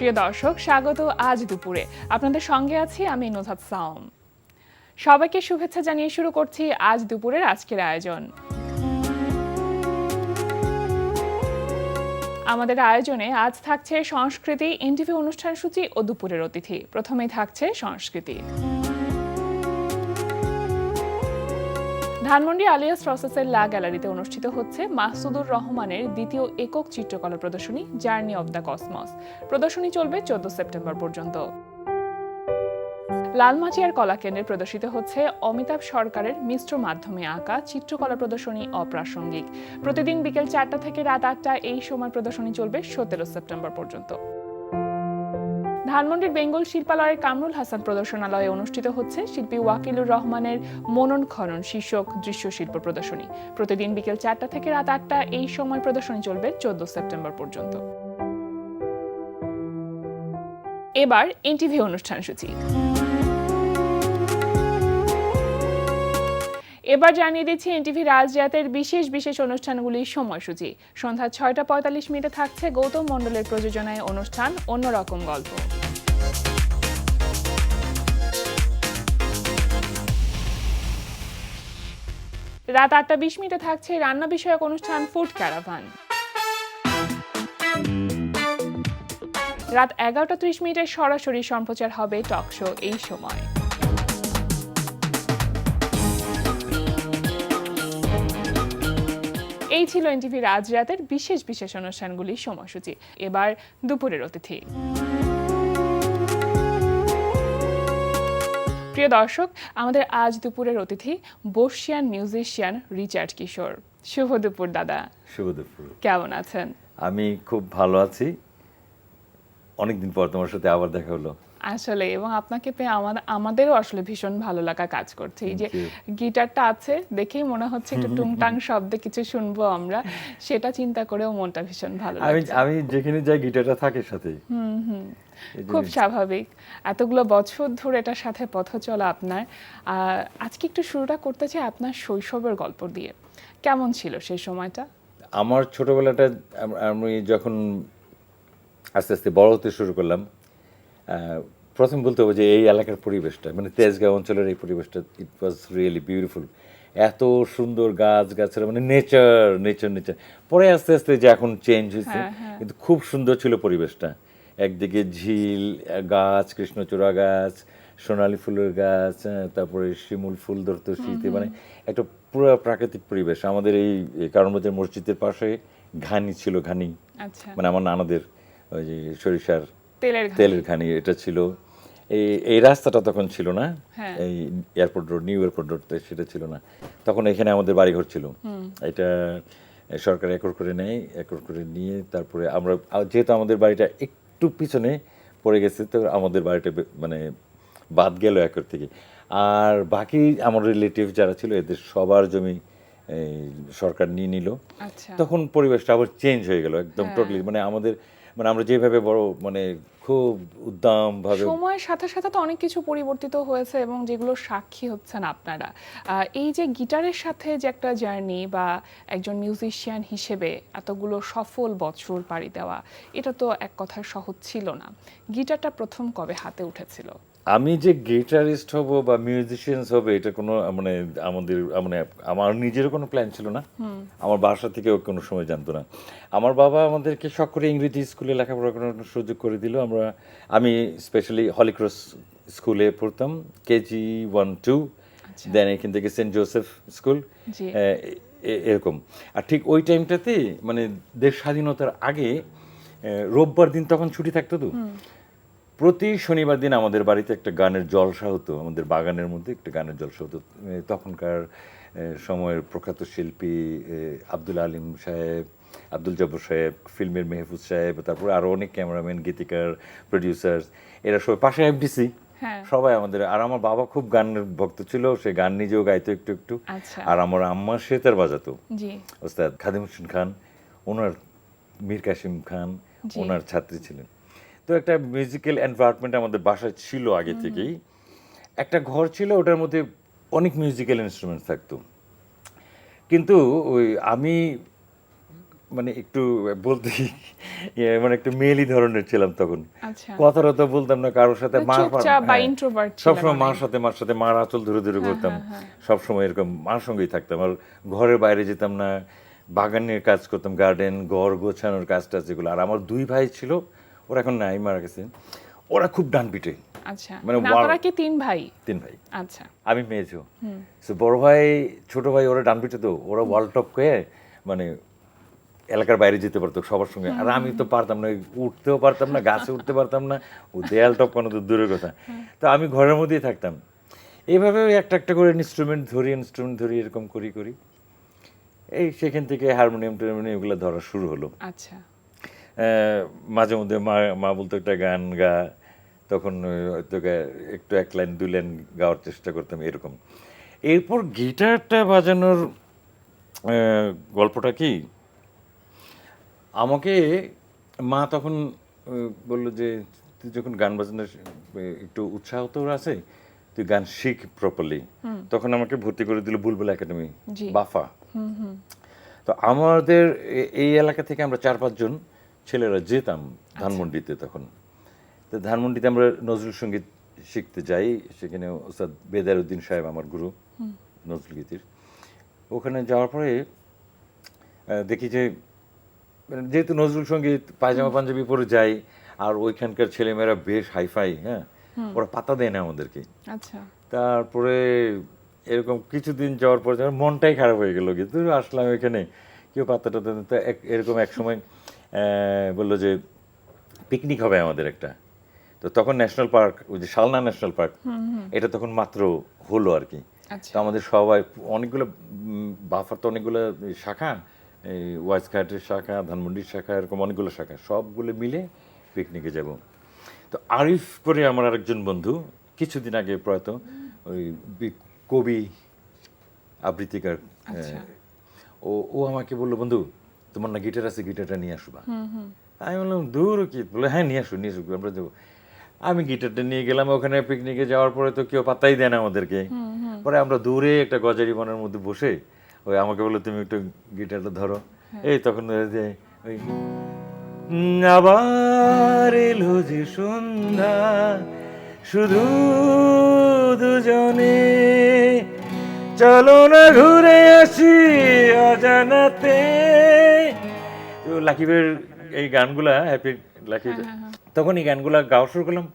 প্রিয় দর্শক, স্বাগত আজ দুপুরে। আপনাদের সঙ্গে আছি আমি নুজহাত সাওম। সবাইকে শুভেচ্ছা জানিয়ে শুরু করছি আজ দুপুরের আজকের আয়োজন। আমাদের আয়োজনে আজ থাকছে সংস্কৃতি, এনটিভি অনুষ্ঠান সূচি ও দুপুরের অতিথি। প্রথমেই থাকছে সংস্কৃতি। ধানমন্ডি আলিয়াস রসেসের লা গ্যালারিতে অনুষ্ঠিত হচ্ছে মাসুদুর রহমানের দ্বিতীয় একক চিত্রকলা প্রদর্শনী জার্নি অব দ্য কসমস। প্রদর্শনী চলবে 14 সেপ্টেম্বর পর্যন্ত। লালমাটিয়ার কলাকেন্দ্রে প্রদর্শিত হচ্ছে অমিতাভ সরকারের মিশ্র মাধ্যমে আঁকা চিত্রকলা প্রদর্শনী অপ্রাসঙ্গিক। প্রতিদিন বিকেল 4টা থেকে রাত 8টা এই সময় প্রদর্শনী চলবে 17 সেপ্টেম্বর পর্যন্ত। ধানমন্ডির বেঙ্গল শিল্পালয়ের কামরুল হাসান প্রদর্শনালয়ে অনুষ্ঠিত হচ্ছে শিল্পী ওয়াকিলুর রহমানের মনন খনন শীর্ষক দৃশ্যশিল্প প্রদর্শনী। প্রতিদিন বিকেল 4টা থেকে রাত 8টা এই সময় প্রদর্শনী চলবে 14 সেপ্টেম্বর পর্যন্ত। এবার এনটিভি অনুষ্ঠান সূচি। এবার জানিয়ে দিচ্ছি এনটিভি রাজরাতের বিশেষ বিশেষ অনুষ্ঠানগুলির সময়সূচি। সন্ধ্যা 6টা 45 থাকছে গৌতম মণ্ডলের প্রযোজনায় অনুষ্ঠান অন্যরকম গল্প। রাত 8টা 20 থাকছে রান্না বিষয়ক অনুষ্ঠান ফুড ক্যারাভান। রাত 11টা 30 সরাসরি সম্প্রচার হবে টক শো এই সময়। এই ছিল এনটিভি রাজরাতের বিশেষ বিশেষ অনুষ্ঠানগুলির সময়সূচি। এবার দুপুরের অতিথি। প্রিয় দর্শক, আমাদের আজ দুপুরের অতিথি বর্ষিয়ান মিউজিশিয়ান রিচার্ড কিশোর। শুভ দুপুর দাদা। শুভ দুপুর। কেমন আছেন? আমি খুব ভালো আছি। অনেকদিন পর তোমার সাথে আবার দেখা হলো। আসলে এবং আপনাকে পেয়ে আমাদেরও আসলে ভীষণ ভালো লাগা কাজ করছে। এই যে গিটারটা আছে দেখেই মনে হচ্ছে একটু টুংটাং শব্দে কিছু শুনবো আমরা, সেটা চিন্তা করেও মনটা ভীষণ ভালো লাগছে। আমি যেখানে যাই গিটারটা থাকে সাথে। খুব স্বাভাবিক, এতগুলো বছর ধরে এটার সাথে পথ চলা আপনার। আজকে একটু শুরুটা করতে চাই আপনার শৈশবের গল্প দিয়ে। কেমন ছিল সেই সময়টা? আমার ছোটবেলাটা, আমি যখন আস্তে আস্তে বড় হতে শুরু করলাম, প্রথম বলতে হবে যে এই এলাকার পরিবেশটা, মানে তেজগাঁও অঞ্চলের এই পরিবেশটা, ইট ওয়াজ রিয়েলি বিউটিফুল। এত সুন্দর গাছগাছরা, মানে নেচার নেচার নেচার। পরে আস্তে আস্তে যে এখন চেঞ্জ হয়েছে, কিন্তু খুব সুন্দর ছিল পরিবেশটা। একদিকে ঝিল, গাছ, কৃষ্ণচূড়া গাছ, সোনালী ফুলের গাছ, তারপরে শিমুল ফুল ধরতো শীতে, মানে একটা পুরো প্রাকৃতিক পরিবেশ। আমাদের এই কারণবাজার মসজিদের পাশে ঘানি ছিল, ঘানি মানে আমার নানাদের ওই যে সরিষার তেলের ঘানি, এটা ছিল। এই রাস্তাটা তখন ছিল না, এই airport road, new airport road, সেটা ছিল না তখন। এখানে আমাদের বাড়িঘর ছিল। এটা সরকার একর করে নেয়, একর করে নিয়ে তারপরে আমরা, যেহেতু আমাদের বাড়িটা একটু পিছনে পড়ে গেছে, তো আমাদের বাড়িটা মানে বাদ গেল একর থেকে। আর বাকি আমার রিলেটিভ যারা ছিল, এদের সবার জমি সরকার নিয়ে নিল। তখন পরিবেশটা আবার চেঞ্জ হয়ে গেল একদম টোটালি। মানে আমাদের, মানে আমরা যেভাবে বড়, মানে খুব উদ্দাম ভাবে, সময়ের সাথে সাথে তো অনেক কিছু পরিবর্তিত হয়েছে এবং যেগুলো সাক্ষী হচ্ছেন আপনারা। এই যে গিটারের সাথে যে একটা জার্নি বা একজন মিউজিশিয়ান হিসেবে এতগুলো সফল বছর পাড়ি দেওয়া, এটা তো এক কথায় সহজ ছিল না। গিটারটা প্রথম কবে হাতে উঠেছিল? আমি যে গিটারিস্ট হব বা মিউজিশিয়ানস হবে, এটা কোনো মানে আমার নিজেরও কোনো প্ল্যান ছিল না। আমার বাসা থেকেও কোনো সময় জানতো না। আমার বাবা আমাদেরকে শখ করে ইংরেজি স্কুলে লেখাপড়া করার সুযোগ করে দিল। আমি স্পেশালি হলিক্রস স্কুলে পড়তাম, কেজি 1-2, দেন এখান থেকে সেন্ট জোসেফ স্কুল, এরকম। আর ঠিক ওই টাইমটাতে, মানে দেশ স্বাধীনতার আগে রোববার দিন তখন ছুটি থাকতো, তো প্রতি শনিবার দিন আমাদের বাড়িতে একটা গানের জলসা হতো। আমাদের বাগানের মধ্যে একটা গানের জলসা হতো। তখনকার সময়ের প্রখ্যাত শিল্পী আব্দুল আলিম সাহেব, আব্দুল জব্বর সাহেব, ফিল্মের মেহফুজ সাহেব, তারপরে আরও অনেক ক্যামেরাম্যান, গীতিকার, প্রডিউসার্স, এরা সবাই, পাশে এফডিসি, সবাই আমাদের। আর আমার বাবা খুব গানের ভক্ত ছিল, সে গান নিজেও গাইতো একটু একটু। আর আমার আম্মা সেতার বাজাতো, ওস্তাদ খাদিম হোসেন খান, ওনার, মীর কাসিম খান ওনার ছাত্রী ছিলেন। তো একটা মিউজিক্যাল এনভায়রনমেন্ট আমাদের বাসায় ছিল আগে থেকেই। একটা ঘর ছিল, ওটার মধ্যে অনেক মিউজিক্যাল ইনস্ট্রুমেন্টস থাকতো। কিন্তু ওই আমি মানে একটু বলতে মানে একটু মেয়েলি ধরনের ছিলাম তখন। আচ্ছা। কথাটা তো বলতাম না কারোর সাথে, মানে মার চুপচাপ বা introvert ছিলেন সবসময় অনেক। মার সাথে মার আঁচল ধরে ধরে হ্যাঁ, ঘুরতাম। হ্যাঁ, হ্যাঁ। সবসময় এরকম মার সঙ্গেই থাকতাম। আর ঘরের বাইরে যেতাম না, বাগানের কাজ করতাম, গার্ডেন ঘর গোছানোর কাজটা যেগুলো। আর আমার 2 ভাই ছিল, ওরা এখন নাই, মারা গেছে। ওরা খুব ডানপিটে, আচ্ছা। মানে মানে আপনারা কি 3 ভাই? 3 ভাই। আচ্ছা। আমি মেজো। সো বড় ভাই ছোট ভাই ওরা ডানপিটে, তো ওরা ওয়াল টপ হয়ে মানে এলাকার বাইরে যেতে পারতো সবার সঙ্গে। আর আমি তো পারতাম না, উঠতেও পারতাম না, গাছে উঠতে পারতাম না, ও দেয়াল টপ কোনো তো দূরের কথা। তো আমি ঘরের মধ্যেই থাকতাম। এইভাবে একটা একটা করে ইনস্ট্রুমেন্ট ধরি এরকম করি করি এই সেখান থেকে হারমোনিয়াম টারমোনিয়াম এগুলো ধরা শুরু হলো। আচ্ছা। মাঝে মধ্যে মা বলতো একটা গান গা, তখন হয়তো একটু 1 লাইন 2 লাইন গাওয়ার চেষ্টা করতাম এরকম। এরপর গিটারটা বাজানোর গল্পটা কি, আমাকে মা তখন বললো যে তুই যখন গান বাজনা একটু উৎসাহ তোর আছে, তুই গান শিখ প্রপারলি। তখন আমাকে ভর্তি করে দিল বুলবুল একাডেমি, জি। বাফা। তো আমাদের এই এলাকা থেকে আমরা 4-5 জন ছেলেরা যেতাম ধানমন্ডিতে তখন। তো ধানমন্ডিতে আমরা নজরুল সঙ্গীত শিখতে যাই, সেখানে ওস্তাদ বেদারউদ্দিন সাহেব আমার গুরু নজরুল গীতির। ওখানে যাওয়ার পরে দেখি যে মানে যেহেতু নজরুল সঙ্গীত পায়জামা পাঞ্জাবি পরে যাই, আর ওইখানকার ছেলেমেয়েরা বেশ হাইফাই, হ্যাঁ, ওরা পাতা দেয় না আমাদেরকে। আচ্ছা। তারপরে এরকম কিছুদিন যাওয়ার পর যেন মনটাই খারাপ হয়ে গেল, কিন্তু আসলাম এখানে কেউ পাত্তাটা দেন না। তো এরকম এক সময় বললো যে পিকনিক হবে আমাদের একটা। তো তখন ন্যাশনাল পার্ক, ওই যে শালনা ন্যাশনাল পার্ক, এটা তখন মাত্র হলো আর কি। আচ্ছা। তো আমাদের সবাই অনেকগুলো বাফার তো অনেকগুলো শাখা, এই ওয়াইজঘাটের শাখা, ধানমন্ডির শাখা, এরকম অনেকগুলো শাখা, সবগুলো মিলে পিকনিকে যাব। তো আরিফ করে আমার আরেকজন বন্ধু, কিছুদিন আগে প্রয়াত, ওই কবি আবৃত্তিকার, আচ্ছা। ও আমাকে বললো, বন্ধু তোমার না গিটার আছে, গিটারটা নিয়ে আসবা। আমি বললাম দূর কি, বলে হ্যাঁ নিয়ে আসো আমরা যাবো। আমি গিটারটা নিয়ে গেলাম ওখানে। পিকনিকে যাওয়ার পরে তো কেউ পাত্তাই দেয় না আমাদেরকে। পরে আমরা দূরে একটা গজারি বনের মধ্যে বসে, ওই আমাকে বললো তুমি একটু গিটারটা ধরো। এই তখন ওই যে ওই আবার এলো যে সন্ধ্যা, শুধু দুজনে, চলো না ঘুরে আসি অজানাতে। তো লাকিবের এই গানগুলা, হ্যাপি লাকি, তখন এই গানগুলা গাওয়া শুরু করলাম।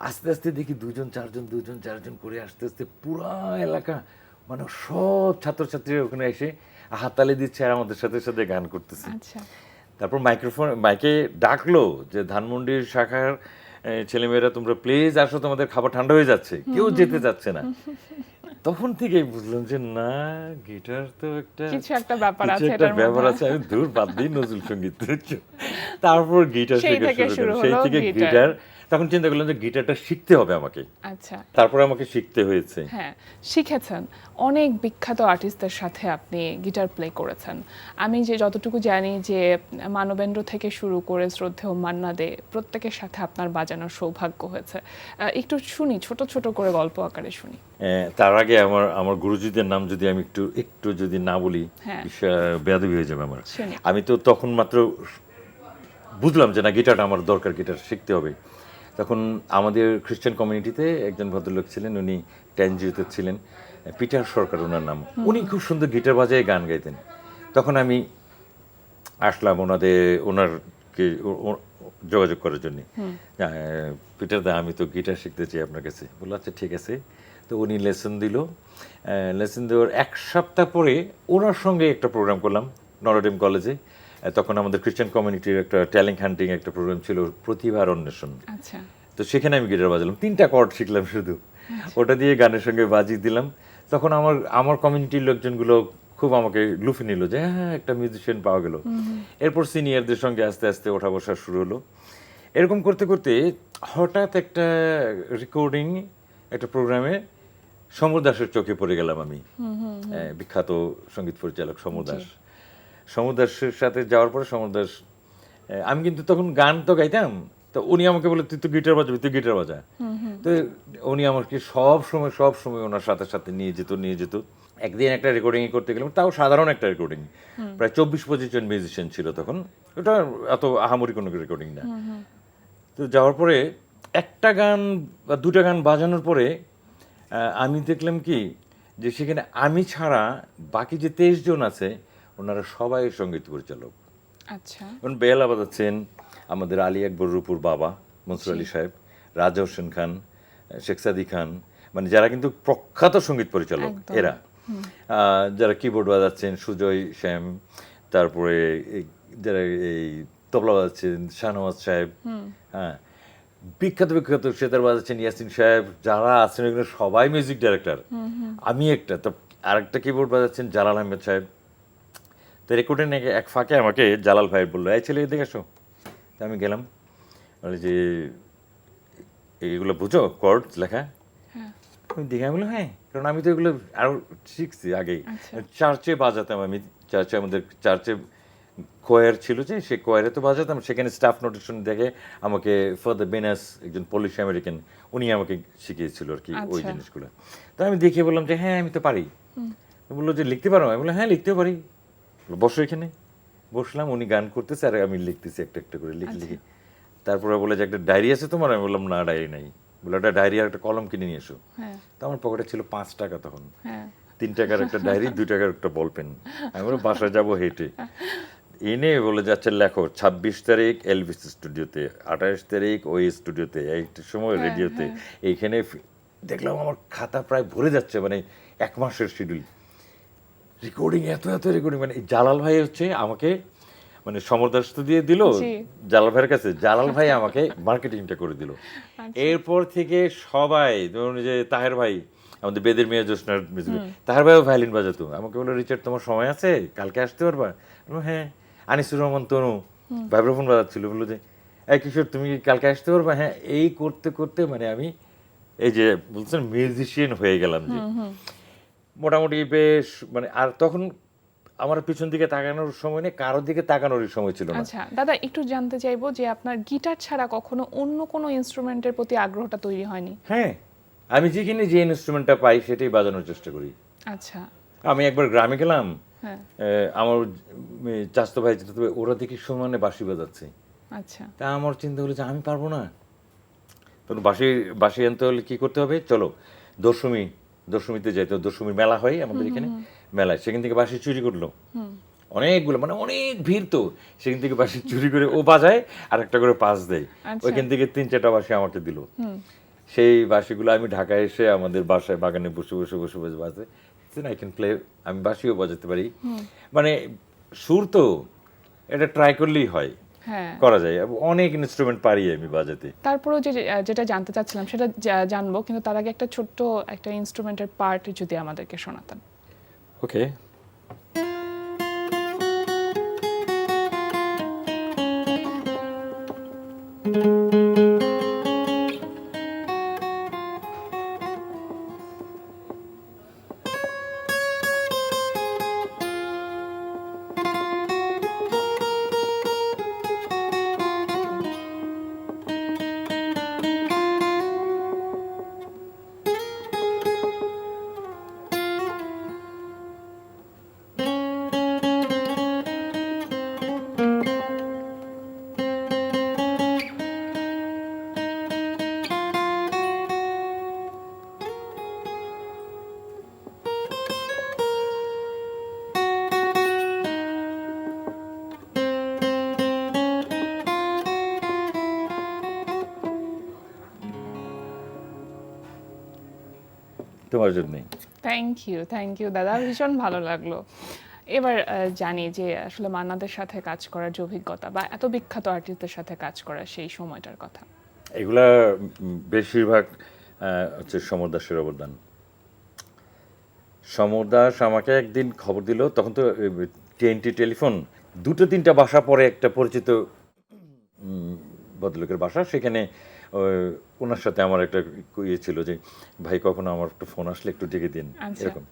আস্তে আস্তে দেখি 2জন 4জন করে আস্তে আস্তে পুরা এলাকা, মানে সব ছাত্রছাত্রীরা ওখানে এসে হাততালি দিচ্ছে আর আমাদের সাথে সাথে গান করতেছে। আচ্ছা। তারপর মাইকে ডাকলো যে ধানমন্ডির শাখার ছেলেমেয়েরা তোমরা প্লিজ আসো, তোমাদের খাবার ঠান্ডা হয়ে যাচ্ছে, কেউ যেতে যাচ্ছে না। তখন থেকেই বুঝলাম যে না, গিটার তো কিছু একটা ব্যাপার কিছু আছে একটা এটার ব্যাপার মধ্যে। আছে। আমি দূর বাদ দিই নজরুল সঙ্গীত। তারপর গিটার সেই শেখা থেকে শুরু শুরু করলাম, সেই হলো থেকে গিটার। গিটার। তখন চিন্তা করলাম যে গিটারটা শিখতে হবে আমাকে, আচ্ছা। তারপরে আমাকে শিখতে হয়েছে। হ্যাঁ, শিখেছেন। অনেক বিখ্যাত আর্টিস্টদের সাথে আপনি গিটার প্লে করেছেন। আমি যে যতটুকু জানি যে মানবেন্দ্র থেকে শুরু করে শ্রদ্ধেয় মান্না দে, প্রত্যেকের সাথে আপনার বাজানোর সৌভাগ্য হয়েছে। একটু শুনি, ছোট ছোট করে গল্প আকারে শুনি। তার আগে আমার গুরুজিদের নাম যদি আমি একটু যদি না বলি, হ্যাঁ। বেয়াদবি হয়ে যাবে আমার। শুনি। আমি তো তখন মাত্র বুঝলাম যে না, গিটারটা আমার দরকার, গিটার শিখতে হবে। তখন আমাদের খ্রিস্টান কমিউনিটিতে একজন ভদ্রলোক ছিলেন, উনি ট্যানজিওতে ছিলেন, পিটার সরকার ওনার নাম। উনি খুব সুন্দর গিটার বাজায় গান গাইতেন। তখন আমি আসলাম ওনারকে যোগাযোগ করার জন্য। পিটার দা, আমি তো গিটার শিখতে চাই আপনার কাছে। বললো আচ্ছা ঠিক আছে। তো উনি লেসন দিল। লেসন দেওয়ার 1 সপ্তাহ পরে ওনার সঙ্গে একটা প্রোগ্রাম করলাম নটরডেম কলেজে। তখন আমাদের খ্রিস্টান কমিউনিটির একটা ট্যালেন্ট হান্টিং একটা প্রোগ্রাম ছিল, প্রতিভার অন্বেষণ। আচ্ছা। তো সেখানে আমি গিটার বাজালাম, 3টা কর্ড শিখলাম শুধু, ওটা দিয়ে গানের সঙ্গে বাজিয়ে দিলাম। তখন আমার কমিউনিটির লোকজনগুলো খুব আমাকে লুফে নিল যে হ্যাঁ একটা মিউজিশিয়ান পাওয়া গেল। এরপর সিনিয়রদের সঙ্গে আস্তে আস্তে ওঠা বসা শুরু হলো। এরকম করতে করতে হঠাৎ একটা রেকর্ডিং, একটা প্রোগ্রামে সমর দাসের চোখে পড়ে গেলাম আমি। বিখ্যাত সঙ্গীত পরিচালক সমর দাসের সাথে যাওয়ার পরে সমর দাস, আমি কিন্তু তখন গান তো গাইতাম, তো উনি আমাকে বলে তুই তো গিটার বাজাবি, তুই গিটার বাজা। তো উনি আমাকে সব সময় ওনার সাথে সাথে নিয়ে যেত। একদিন একটা রেকর্ডিং করতে গেলাম, তাও সাধারণ একটা রেকর্ডিং, প্রায় 24-25 জন মিউজিশিয়ান ছিল তখন, ওটা এত আহামরি কোনো রেকর্ডিং না। তো যাওয়ার পরে একটা গান বা দুটা গান বাজানোর পরে আমি দেখলাম কি যে সেখানে আমি ছাড়া বাকি যে 23 জন আছে ওনারা সবাই সঙ্গীত পরিচালক। আচ্ছা, এখন বেলা বাজাচ্ছেন আমাদের আলী আকবর রূপুর বাবা মনসুর আলী সাহেব, রাজা হোসেন খান, শেখ সাদি খান, মানে যারা কিন্তু প্রখ্যাত সঙ্গীত পরিচালক একদম। এরা। যারা কিবোর্ড বাজাচ্ছেন সুজয় শ্যাম, তারপরে যারা এই তবলা বাজাচ্ছেন শাহনওয়াজ সাহেব, হ্যাঁ, বিখ্যাত বিখ্যাত সেতার বাজাচ্ছেন ইয়াসিন সাহেব, যারা আছেন এগুলো সবাই মিউজিক ডাইরেক্টর। আমি একটা তো আরেকটা কিবোর্ড বাজাচ্ছেন জালাল আহমেদ সাহেব। তো রেকর্ডে নাকি এক ফাঁকে আমাকে জালাল ভাই বললো, এই ছেলে এদিকে আসো। তা আমি গেলাম, বলে যে এইগুলো বুঝো কর্ডস লেখা? আমি দেখে আমি বললাম হ্যাঁ, কারণ আমি তো এগুলো আরও শিখছি আগেই। চার্চে বাজাতাম আমি, চার্চে আমাদের চার্চে কোয়ার ছিল, যে সে কোয়ারে তো বাজাতাম, সেখানে স্টাফ নোটেশন দেখে আমাকে ফাদার বেনাস, একজন পলিশ আমেরিকান, উনি আমাকে শিখিয়েছিল আর কি ওই জিনিসগুলো। তো আমি দেখে বললাম যে হ্যাঁ আমি তো পারি। বললো যে লিখতে পারো? আমি বললাম হ্যাঁ লিখতেও পারি। বসো এখানে। বসলাম, উনি গান করতেছে আর আমি লিখতেছি একটা একটা করে লিখে লিখে। তারপরে বলে যে একটা ডায়েরি আছে তোমার? আমি বললাম না ডায়েরি নাই। বলে একটা ডায়েরি আর একটা কলম কিনে নিয়ে এসো। তো আমার পকেটে ছিল 5 টাকা তখন, 3 টাকার একটা ডায়েরি, 2 টাকার একটা বল পেন। আমি বললাম বাসায় যাবো হেঁটে। এনে বলে যাচ্ছে লেখো 26 তারিখ এলভিস স্টুডিওতে, 28 তারিখ ওই স্টুডিওতে, এইটার সময় রেডিওতে। এইখানে দেখলাম আমার খাতা প্রায় ভরে যাচ্ছে, মানে 1 মাসের শিডিউল রেকর্ডিং, এত এত রেকর্ডিং। মানে জালাল ভাই হচ্ছে আমাকে মানে সমরদাস্ত দিয়ে দিল জালাল ভাইয়ের কাছে, জালাল ভাই আমাকে মার্কেটিংটা করে দিল। এরপর থেকে সবাই, ধরুন যে তাহের ভাই, আমাদের বেদের মিয়া জোসনার মিউজিক, তাহের ভাইও ভায়োলিন বাজাতো। আমাকে বললো রিচার্ড তোমার সময় আছে, কালকে আসতে পারবা? হ্যাঁ। আনিসুর রহমান তনু ভাইব্রাফোন বাজাচ্ছিল, বললো যে এই কিশোর তুমি কালকে আসতে পারবা? হ্যাঁ। এই করতে করতে মানে আমি এই যে বলছেন মিউজিশিয়ান হয়ে গেলাম। যে মোটামুটি বেশ মানে, আর তখন আমার পিছন দিকে তাকানোর সময় নেই, কারোর দিকে তাকানোর সময় ছিল না। আচ্ছা দাদা, একটু জানতে চাইবো যে আপনার গিটার ছাড়া কখনো অন্য কোনো ইনস্ট্রুমেন্টের প্রতি আগ্রহটা তৈরি হয়নি? হ্যাঁ, আমি যেখানে যে ইনস্ট্রুমেন্টটা পাই সেটাই বাজানোর চেষ্টা করি। আচ্ছা। আমি একবার গ্রামে গেলাম, হ্যাঁ। আমার চাচাতো ভাই চাচাতো ভাই ওরা দেখি সমানে বাঁশি বাজাচ্ছে। আচ্ছা। তা আমার চিন্তা হলো যে আমি পারবো না। তখন বাঁশি আনতে হলে কি করতে হবে, চলো দশমীতে যাইতো, দশমীর মেলা হয় আমাদের এখানে, মেলায় সেখান থেকে বাঁশি চুরি করলো অনেকগুলো, মানে অনেক ভিড়, তো সেখান থেকে বাঁশি চুরি করে ও বাজায় আর একটা করে পাস দেয়, ওইখান থেকে 3-4টা বাঁশি আমাকে দিল। সেই বাঁশিগুলো আমি ঢাকায় এসে আমাদের বাসায় বাগানে বসে বসে বসে বসে বাজে, আই ক্যান প্লে, আমি বাঁশিও বাজাতে পারি। মানে সুর তো এটা ট্রাই করলেই হয়, করা যায়, অনেক ইনস্ট্রুমেন্ট পারি আমি বাজাতে। তারপরেও যেটা জানতে চাচ্ছিলাম সেটা জানবো, কিন্তু তার আগে একটা ছোট্ট একটা ইনস্ট্রুমেন্টের পার্ট যদি আমাদেরকে শোনাতেন। ওকে। তোমার জন্যই। থ্যাংক ইউ দাদা, ভীষণ ভালো লাগলো। এবার জানি যে আসলে মান্নাদের সাথে কাজ করার যে অভিজ্ঞতা বা এত বিখ্যাত আর্টিস্টদের সাথে কাজ করার সেই সময়টার কথা। এগুলা বেশিরভাগ হচ্ছে সমর দাসের অবদান। সমর দাস আমাকে একদিন খবর দিল, তখন তো TNT টেলিফোন, 2-3টা বাসা পরে একটা পরিচিত ভদ্রলোকের বাসা, সেখানে ওনার সাথে আমার একটা ইয়ে ছিল যে ভাই কখনো আমার একটা ফোন আসলে একটু ডেকে দিন, এরকম।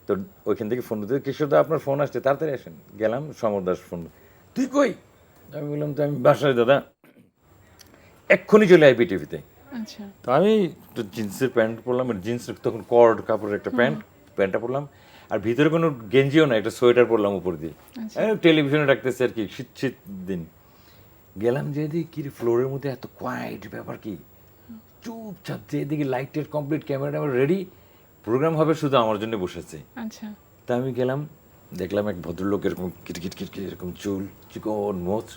তো ওইখান থেকে ফোন দিতে, কিশোরদা আপনার ফোন আসছে তাড়াতাড়ি আসেন। গেলাম, সমর দাস ফোন, তুই কই? আমি বললাম তো আমি বাসায় দাদা, এক্ষুনি চলে আই বিটিভিতে। তো আমি জিন্সের প্যান্ট পরলাম, জিন্সের তখন কর্ড কাপড়ের একটা প্যান্টটা পরলাম, আর ভিতরে কোনো গেঞ্জিও না, একটা সোয়েটার পরলাম উপর দিয়ে, আচ্ছা। টেলিভিশনে ডাকতেছে আর কি, শীত শীত দিন। গেলাম যে দেখি কি ফ্লোরের মধ্যে এত কোয়াইট, ব্যাপার কি, চুপচাপ যে এদিকে লাইটের কমপ্লিট, ক্যামেরা রেডি, প্রোগ্রাম হবে, শুধু আমার জন্য বসেছে। আচ্ছা। তা আমি গেলাম, দেখলাম এক ভদ্রলোক এরকম কিটকিট কিটকিট এরকম চুল, চিকন মোচ,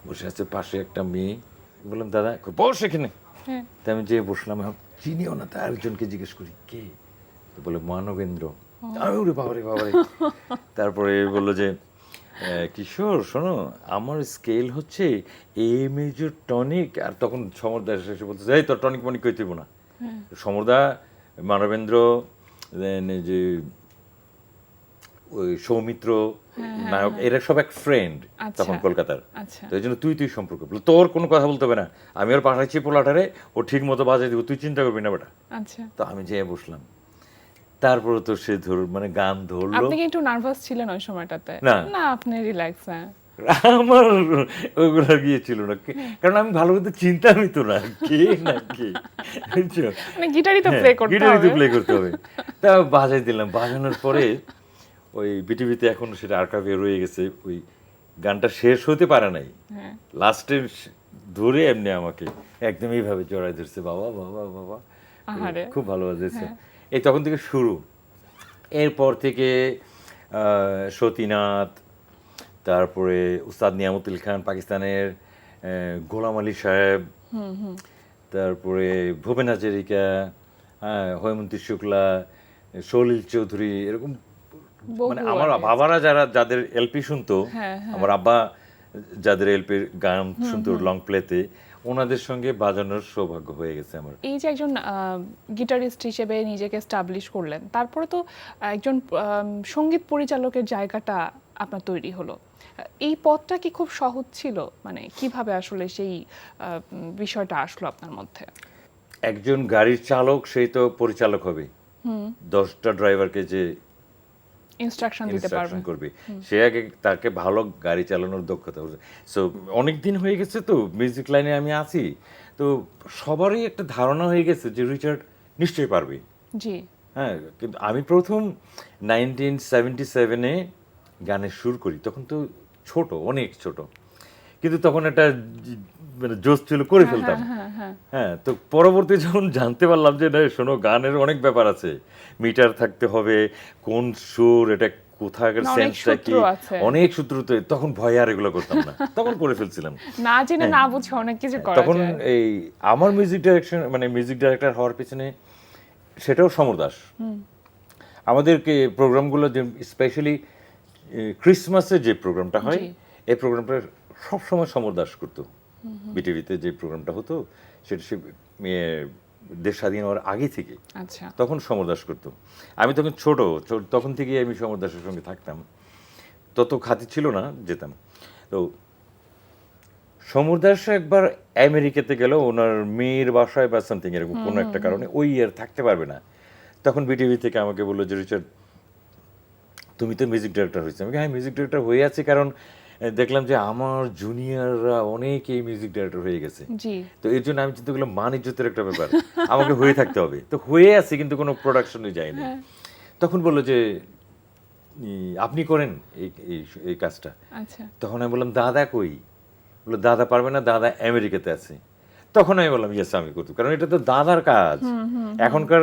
বসে আছে, পাশে একটা মেয়ে। বললাম দাদা, বস এখানে। হ্যাঁ। তা আমি যেয়ে বসলাম, এখন চিনিও না, তা আরেকজনকে জিজ্ঞেস করি কে, তো বলে মানবেন্দ্র। আমি ওরে বাবারে বাবারে। তারপরে বললো যে কিশোর শোনো, আমার স্কেল হচ্ছে এ মেজর টনিক। আর তখন সমরদা এসে বলতেছে, এই তোর টনিক মনিক কই তুইব না। সমরদা, মানবেন্দ্র, দেন যে ওই সৌমিত্র নায়ক, এরা সব এক ফ্রেন্ড তখন কলকাতার। আচ্ছা। তো এই জন্য তুই সম্পর্ক, তোর কোনো কথা বলতে হবে না, আমি ওর পাঠাচ্ছি পোলাটারে, ও ঠিক মতো বাজাই দিব, তুই চিন্তা করবি না বেটা। আচ্ছা। তো আমি যেয়ে বসলাম, তারপরে তো সে মানে গান ধরলো। আপনি কি একটু নার্ভাস ছিলেন ওই সময়টাতে? না না, আপনি রিল্যাক্স। হ্যাঁ, আমার ওইগুলো গিয়েছিল না, কারণ আমি ভালো মতো চিন্তামই তো না কে না কে, বুঝছো, মানে গিটারই তো প্লে করতে গিটারই হবে। তো প্লে করতে হবে। তা বাজাই দিলাম, বাজানোর পরে ওই বিটিভিতে এখন সেটা আর্কাইভে রয়ে গেছে, ওই গানটা শেষ হতে পারে নাই, হ্যাঁ। লাস্টে ধরে এমনি আমাকে একদম এইভাবে জড়াই ধরছে, বাবা বাবা বাবা, আহারে। খুব ভালো বাজেছে। এই তখন থেকে শুরু। এরপর থেকে সতীনাথ, তারপরে উস্তাদ নিয়ামতুল খান পাকিস্তানের, গোলাম আলী সাহেব, তারপরে ভূপেন হাজারিকা, হ্যাঁ, হৈমন্তী শুক্লা, সলিল চৌধুরী, এরকম মানে আমার বাবারা যাদের এলপি শুনতো, আমার আব্বা যাদের এলপির গান শুনতো লং প্লেতে, ওনাদের সঙ্গে বাজানোর সৌভাগ্য হয়ে গেছে আমার। এই যে একজন গিটারিস্ট হিসেবে নিজেকে এস্টাবলিশ করলেন, তারপরে তো একজন সঙ্গীত পরিচালকের জায়গাটা আপনার তৈরি হলো। এই পথটা কি খুব সহজ ছিল? মানে কিভাবে আসলে সেই বিষয়টা আসলো আপনার মধ্যে? একজন গাড়ির চালক সেই তো পরিচালক হবে, 10টা ড্রাইভারকে যে ইনস্ট্রাকশন দিতে পারবে, করবে, সে আগে তাকে ভালো গাড়ি চালানোর দক্ষতা হচ্ছে। সো অনেক দিন হয়ে গেছে তো মিউজিক লাইনে আমি আছি, তো সবারই একটা ধারণা হয়ে গেছে যে রিচার্ড নিশ্চয়ই পারবে। জি। হ্যাঁ, কিন্তু আমি প্রথম 1977-এ গানের সুর করি, তখন তো ছোট, অনেক ছোট, কিন্তু তখন একটা মানে জোশ ছিল, করে ফেলতাম। হ্যাঁ, তো পরবর্তী যখন জানতে পারলাম যে না শোনো, গানের অনেক ব্যাপার আছে, মিটার থাকতে হবে, কোন সুর, এটা কোথাকার সেন্সটা কি, অনেক সূত্র, তো তখন ভয় আর এগুলো করতাম না, তখন করে ফেলছিলাম, না জেনে না বুঝে অনেক কিছু করা যায়। তখন এই আমার মিউজিক ডাইরেকশন মানে মিউজিক ডাইরেক্টর হওয়ার পিছনে সেটাও সমর দাস। আমাদেরকে প্রোগ্রামগুলো যে স্পেশালি ক্রিসমাসে যে প্রোগ্রামটা হয়, এই প্রোগ্রামটা সবসময় সমর দাস করতো। বিটিভিতে যে প্রোগ্রামটা হতো সেটা সে দেশ স্বাধীন হওয়ার আগে থেকে, আচ্ছা, তখন সমর দাস করতো। আমি তখন ছোট, তখন থেকেই আমি সমর দাসের সঙ্গে থাকতাম, তত খাতি ছিল না, যেতাম। তো সমর দাস একবার আমেরিকাতে গেল ওনার মেয়ের বাসায় বা সামথিং এরকম কোনো একটা কারণে, ওই আর থাকতে পারবে না। তখন বিটিভি থেকে আমাকে বললো যে রিচার্ড তুমি তো মিউজিক ডাইরেক্টর হয়েছে। আমি হ্যাঁ, মিউজিক ডাইরেক্টর হয়ে আছি, কারণ দেখলাম যে আমার জুনিয়ররা অনেকেই মিউজিক ডাইরেক্টর হয়ে গেছে, তো এর জন্য আমি চিন্তা করলাম মান ইজ্জতের একটা ব্যাপার, আমাকে হয়ে থাকতে হবে। তো হয়ে আছি কিন্তু কোনো প্রোডাকশনে যায়নি। তখন বললো যে আপনি করেন এই কাজটা। তখন আমি বললাম দাদা কই? বললো দাদা পারবে না, দাদা আমেরিকাতে আছে। তখন আমি বললাম ইয়েস, আমি করতে, কারণ এটা তো দাদার কাজ। এখনকার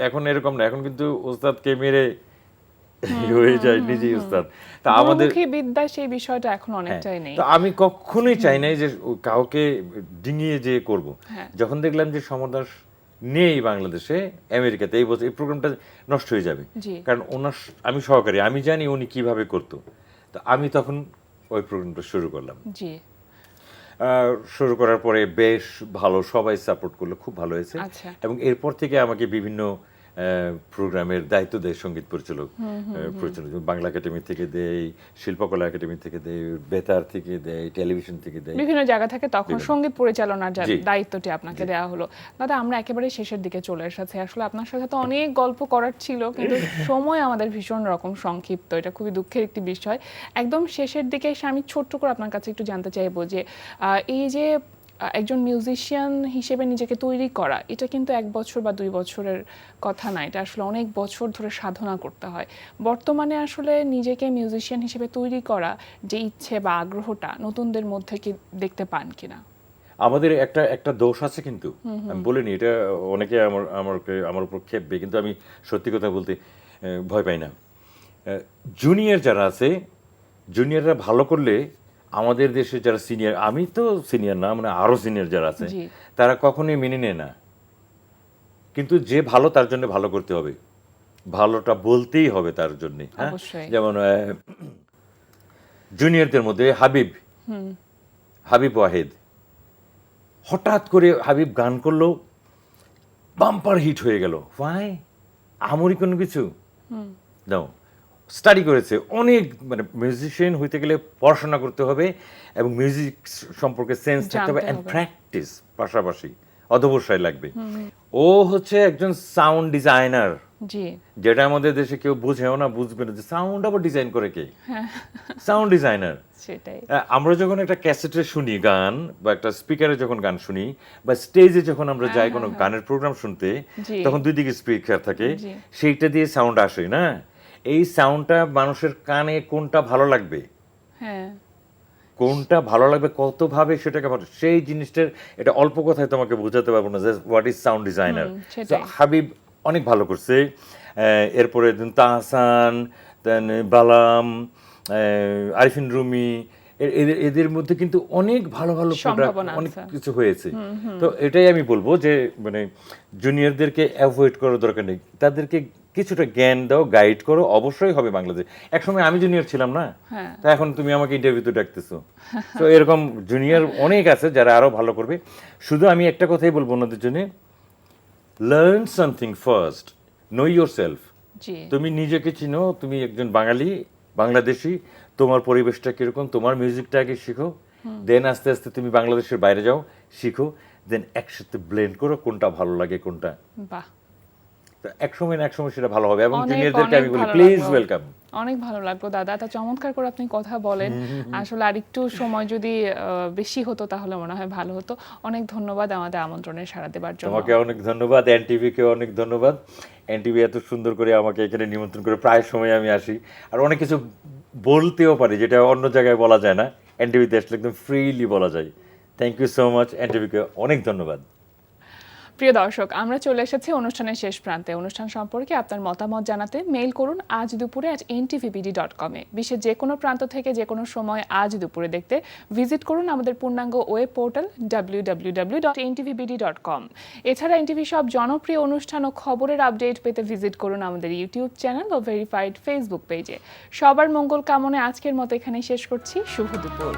এখন এরকম না, এখন কিন্তু ওস্তাদকে মেরে হয়ে যায় নিজেই উস্তাদ। তা আমাদের বিদ্যা সেই বিষয়টা এখন অনেকটাই নেই। তো আমি কখনোই চাই নাই যে কাউকে ডিঙিয়ে যে করব। যখন দেখলাম যে সমর দাস নেই বাংলাদেশে, আমেরিকাতে, এই বছর এই প্রোগ্রামটা নষ্ট হয়ে যাবে, কারণ ওনার আমি সহকারী, আমি জানি উনি কিভাবে করতো। তো আমি তখন ওই প্রোগ্রামটা শুরু করলাম। শুরু করার পরে বেশ ভালো, সবাই সাপোর্ট করলো, খুব ভালো হয়েছে। এবং এরপর থেকে আমাকে বিভিন্ন প্রোগ্রামের দায়িত্ব দেয় সঙ্গীত পরিচালক, বাংলা একাডেমি থেকে দেয়, শিল্পকলা একাডেমি থেকে দেয়, বেতার থেকে দেয়, টেলিভিশন থেকে দেয়, বিভিন্ন জায়গা থেকে তখন সঙ্গীত পরিচালনার দায়িত্বটি আপনাকে দেওয়া হলো। দাদা, আমরা একেবারে শেষের দিকে চলে এসেছি। আসলে আপনার সাথে তো অনেক গল্প করার ছিল, কিন্তু সময় আমাদের ভীষণ রকম সংক্ষিপ্ত, এটা খুবই দুঃখের একটি বিষয়। একদম শেষের দিকে এসে আমি ছোট্ট করে আপনার কাছে একটু জানতে চাইবো যে এই যে একজন মিউজিশিয়ান হিসেবে নিজেকে তৈরি করা এটা কিন্তু 1 বছর বা 2 বছরের কথা না, এটা আসলে অনেক বছর ধরে সাধনা করতে হয়। বর্তমানে আসলে নিজেকে মিউজিশিয়ান হিসেবে তৈরি করা যে ইচ্ছে বা আগ্রহটা নতুনদের মধ্যে কি দেখতে পান কিনা? আমাদের একটা দোষ আছে কিন্তু, আমি বলিনি এটা, অনেকে আমার উপর খেপবে, কিন্তু আমি সত্যি কথা বলতে ভয় পাই না। জুনিয়র যারা আছে, জুনিয়ররা ভালো করলে আমাদের দেশে যারা সিনিয়র, আমি তো সিনিয়র না, মানে আরো সিনিয়র যারা আছে, জি। তারা কখনোই মেনে নেয় না। কিন্তু যে ভালো তার জন্য ভালো করতে হবে, ভালোটা বলতেই হবে তার জন্য। হ্যাঁ, অবশ্যই। যেমন জুনিয়রদের মধ্যে হাবিব ওয়াহিদ, হঠাৎ করে হাবিব গান করলো, বাম্পার হিট হয়ে গেল। ওয়াই? আমরি কোনো কিছু নাও, স্টাডি করেছে অনেক, মানে মিউজিশিয়ান হইতে গেলে পড়াশোনা করতে হবে এবং মিউজিক সম্পর্কে সেন্স থাকতে হবে, জানতে অ্যান্ড হবে। প্র্যাকটিস পাশাপাশি অধ্যবসায় লাগবে। ও হচ্ছে একজন সাউন্ড ডিজাইনার, জি। যেটা আমাদের দেশে কেউ বুঝেও না, বুঝবে না যে সাউন্ড আবার ডিজাইন করে কে। Sound designer. সেটাই। আমরা যখন একটা ক্যাসেটে শুনি গান, বা একটা স্পিকারে যখন গান শুনি, বা স্টেজে যখন আমরা যাই কোনো গানের প্রোগ্রাম শুনতে, জি। তখন দুই দিকে স্পিকার থাকে, জি। সেইটা দিয়ে সাউন্ড আসে না। এই সাউন্ডটা মানুষের কানে কোনটা ভালো লাগবে, হ্যাঁ। কোনটা ভালো লাগবে, কতভাবে সেটাকে সেই জিনিসটার, এটা অল্প কথায় তোমাকে বোঝাতে পারবো না যে হোয়াট ইজ সাউন্ড ডিজাইনার। সেটাই। হাবিব অনেক ভালো করছে। এরপরে তাহসান, দেন বালাম, আরিফিন রুমি, এদের মধ্যে কিন্তু অনেক ভালো ভালো প্রোডাক্ট, সম্ভাবনা অনেক আছে। কিছু হয়েছে। তো এটাই আমি বলবো যে মানে জুনিয়রদেরকে অ্যাভয়েড করার দরকার নেই, তাদেরকে কিছুটা জ্ঞান দাও, গাইড করো, অবশ্যই হবে বাংলাদেশ। একসময় আমি জুনিয়র ছিলাম না, হ্যাঁ। তা এখন তুমি আমাকে ইন্টারভিউতে ডাকতেছো। তো এরকম জুনিয়র অনেক আছে যারা আরো ভালো করবে। শুধু আমি একটা কথাই বলবো ওনাদের জন্য, learn something first, know yourself. জি। তুমি নিজেকে চিনো, তুমি একজন বাঙালি, বাংলাদেশি, তোমার পরিবেশটা কিরকম, তোমার মিউজিকটা আগে শিখো, দেন আস্তে আস্তে তুমি বাংলাদেশের বাইরে যাও, শিখো, দেন একসাথে ব্লেন্ড করো কোনটা ভালো লাগে কোনটা। বাহ। তো একসময় না একসময় সেটা ভালো হবে। এবং অনেক জুনিয়রদেরকে আমি বলি ভালো প্লিজ লাগলো। ওয়েলকাম। অনেক ভালো লাগলো দাদা, এত চমৎকার করে আপনি কথা বলেন। আসলে আরেকটু সময় যদি বেশি হতো তাহলে মনে হয় ভালো হতো। অনেক ধন্যবাদ আমাদের আমন্ত্রণে সাড়া দেওয়ার জন্য। তোমাকে অনেক ধন্যবাদ, এনটিভিকে অনেক ধন্যবাদ। এনটিভি এত সুন্দর করে আমাকে এখানে নিমন্ত্রণ করে, প্রায় সময় আমি আসি, আর অনেক কিছু বলতেও পারি যেটা অন্য জায়গায় বলা যায় না, এনটিভিতে আসলে একদম ফ্রিলি বলা যায়। থ্যাংক ইউ সো মাচ, এনটিভিকে অনেক ধন্যবাদ। প্রিয় দর্শক, আমরা চলে এসেছি অনুষ্ঠানের শেষ প্রান্তে। অনুষ্ঠান সম্পর্কে আপনার মতামত জানাতে মেইল করুন আজ দুপুরে @ntvbd.com এ। বিশ্বের যে কোনো প্রান্ত থেকে যে কোনো সময় আজ দুপুরে দেখতে ভিজিট করুন আমাদের পূর্ণাঙ্গ ওয়েব পোর্টাল www.ntvbd.com। এছাড়া এনটিভি সব জনপ্রিয় অনুষ্ঠান ও খবরের আপডেট পেতে ভিজিট করুন আমাদের ইউটিউব চ্যানেল ও ভেরিফাইড ফেসবুক পেজে। সবার মঙ্গল কামনায় আজকের মতো এখানেই শেষ করছি। শুভ দুপুর।